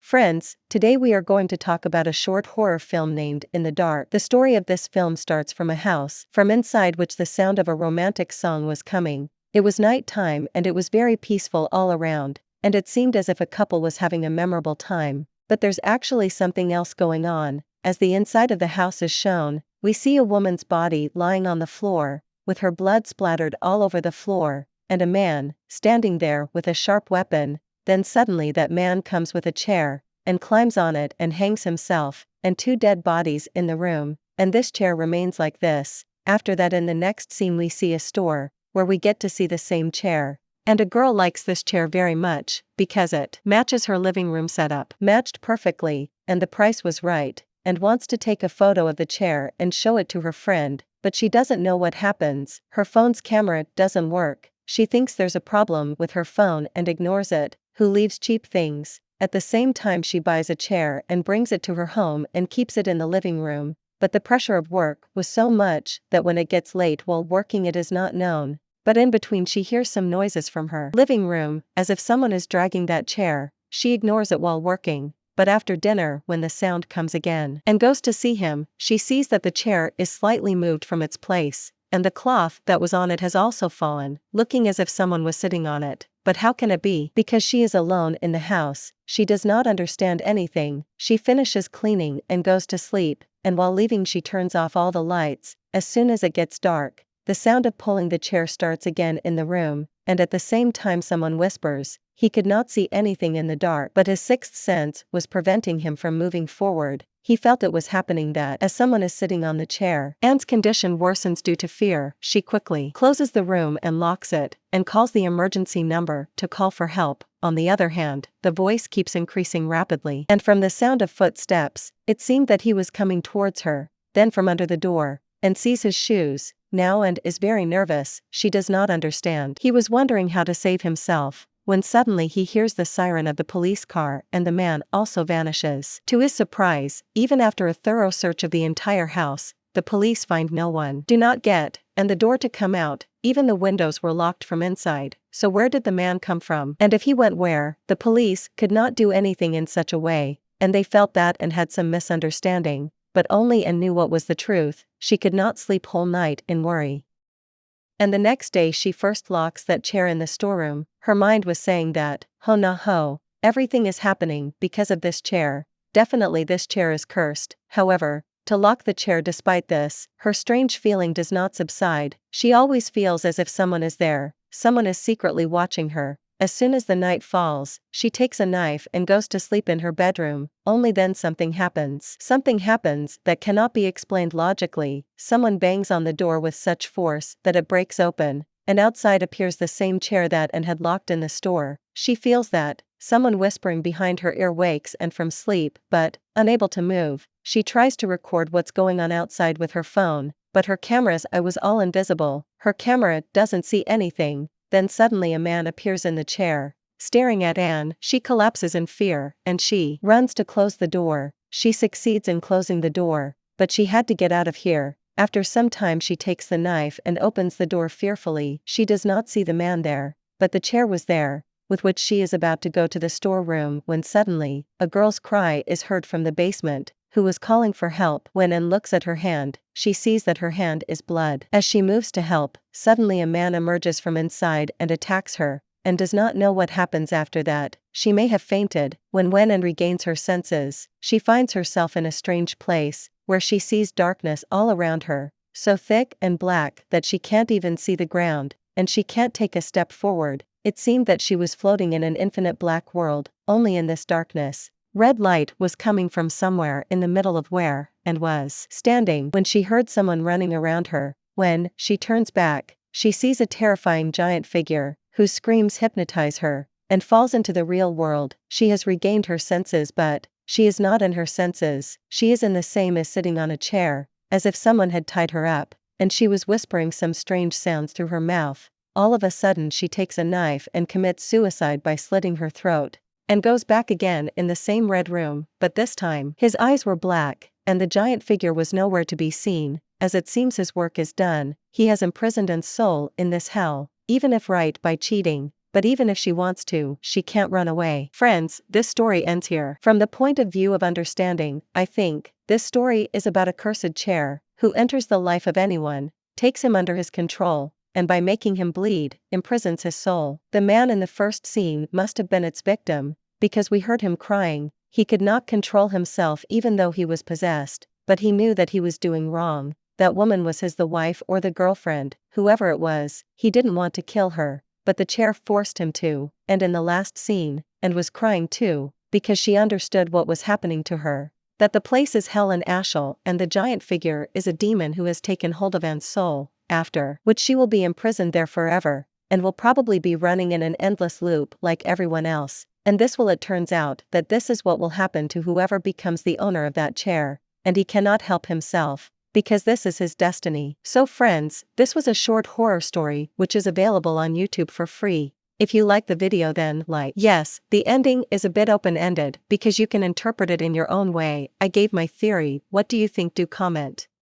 Friends, today we are going to talk about a short horror film named In the Dark. The story of this film starts from a house, from inside which the sound of a romantic song was coming. It was night time and it was very peaceful all around, and it seemed as if a couple was having a memorable time. But there's actually something else going on. As the inside of the house is shown, we see a woman's body lying on the floor, with her blood splattered all over the floor, and a man, standing there with a sharp weapon. Then suddenly that man comes with a chair, and climbs on it and hangs himself, and two dead bodies in the room, and this chair remains like this. After that in the next scene we see a store, where we get to see the same chair. And a girl likes this chair very much, because it matches her living room setup. Matched perfectly, and the price was right, and wants to take a photo of the chair and show it to her friend, but she doesn't know what happens. Her phone's camera doesn't work. She thinks there's a problem with her phone and ignores it. Who leaves cheap things? At the same time she buys a chair and brings it to her home and keeps it in the living room, but the pressure of work was so much that when it gets late while working it is not known. But in between she hears some noises from her living room, as if someone is dragging that chair. She ignores it while working, but after dinner when the sound comes again and goes to see him, she sees that the chair is slightly moved from its place, and the cloth that was on it has also fallen, looking as if someone was sitting on it. But how can it be? Because she is alone in the house, she does not understand anything. She finishes cleaning and goes to sleep, and while leaving she turns off all the lights. As soon as it gets dark, the sound of pulling the chair starts again in the room, and at the same time someone whispers. He could not see anything in the dark, but his sixth sense was preventing him from moving forward. He felt it was happening that as someone is sitting on the chair, Anne's condition worsens due to fear. She quickly closes the room and locks it, and calls the emergency number to call for help. On the other hand, the voice keeps increasing rapidly, and from the sound of footsteps, it seemed that he was coming towards her, then from under the door, and sees his shoes, now and is very nervous. She does not understand. He was wondering how to save himself, when suddenly he hears the siren of the police car and the man also vanishes. To his surprise, even after a thorough search of the entire house, the police find no one. Do not get, and the door to come out, even the windows were locked from inside. So where did the man come from? And if he went where? The police could not do anything in such a way, and they felt that and had some misunderstanding, but only Anne knew what was the truth. She could not sleep whole night in worry. And the next day she first locks that chair in the storeroom. Her mind was saying that, ho na ho, everything is happening because of this chair. Definitely this chair is cursed. However, to lock the chair despite this, her strange feeling does not subside. She always feels as if someone is there, someone is secretly watching her. As soon as the night falls, she takes a knife and goes to sleep in her bedroom. Only then something happens. Something happens that cannot be explained logically. Someone bangs on the door with such force that it breaks open, and outside appears the same chair that Anne had locked in the store. She feels that someone whispering behind her ear wakes and from sleep, but, unable to move, she tries to record what's going on outside with her phone, but her camera's eye was all invisible. Her camera doesn't see anything. Then suddenly a man appears in the chair, staring at Anne. She collapses in fear, and she runs to close the door. She succeeds in closing the door, but she had to get out of here. After some time she takes the knife and opens the door fearfully. She does not see the man there, but the chair was there, with which she is about to go to the storeroom when suddenly, a girl's cry is heard from the basement, who was calling for help. When Anne looks at her hand, she sees that her hand is blood. As she moves to help, suddenly a man emerges from inside and attacks her, and does not know what happens after that. She may have fainted. When Anne regains her senses, she finds herself in a strange place, where she sees darkness all around her, so thick and black that she can't even see the ground, and she can't take a step forward. It seemed that she was floating in an infinite black world, only in this darkness. Red light was coming from somewhere in the middle of where Anne was standing when she heard someone running around her. When she turns back, she sees a terrifying giant figure, whose screams hypnotize her, and falls into the real world. She has regained her senses, but she is not in her senses. She is in the same as sitting on a chair, as if someone had tied her up, and she was whispering some strange sounds through her mouth. All of a sudden she takes a knife and commits suicide by slitting her throat, and goes back again in the same red room, but this time his eyes were black, and the giant figure was nowhere to be seen. As it seems his work is done, he has imprisoned Anne's soul in this hell. Even if right by cheating, but even if she wants to, she can't run away. Friends, this story ends here. From the point of view of understanding, I think, this story is about a cursed chair, who enters the life of anyone, takes him under his control, and by making him bleed, imprisons his soul. The man in the first scene must have been its victim, because we heard him crying. He could not control himself even though he was possessed, but he knew that he was doing wrong. That woman was the wife or the girlfriend, whoever it was. He didn't want to kill her, but the chair forced him to, and in the last scene, and was crying too, because she understood what was happening to her. That the place is hell in Ashel, and the giant figure is a demon who has taken hold of Anne's soul, after which she will be imprisoned there forever, and will probably be running in an endless loop like everyone else. And it turns out that this is what will happen to whoever becomes the owner of that chair, and he cannot help himself, because this is his destiny. So friends, this was a short horror story which is available on YouTube for free. If you like the video then like. Yes, the ending is a bit open-ended because you can interpret it in your own way. I gave my theory. What do you think? Do comment.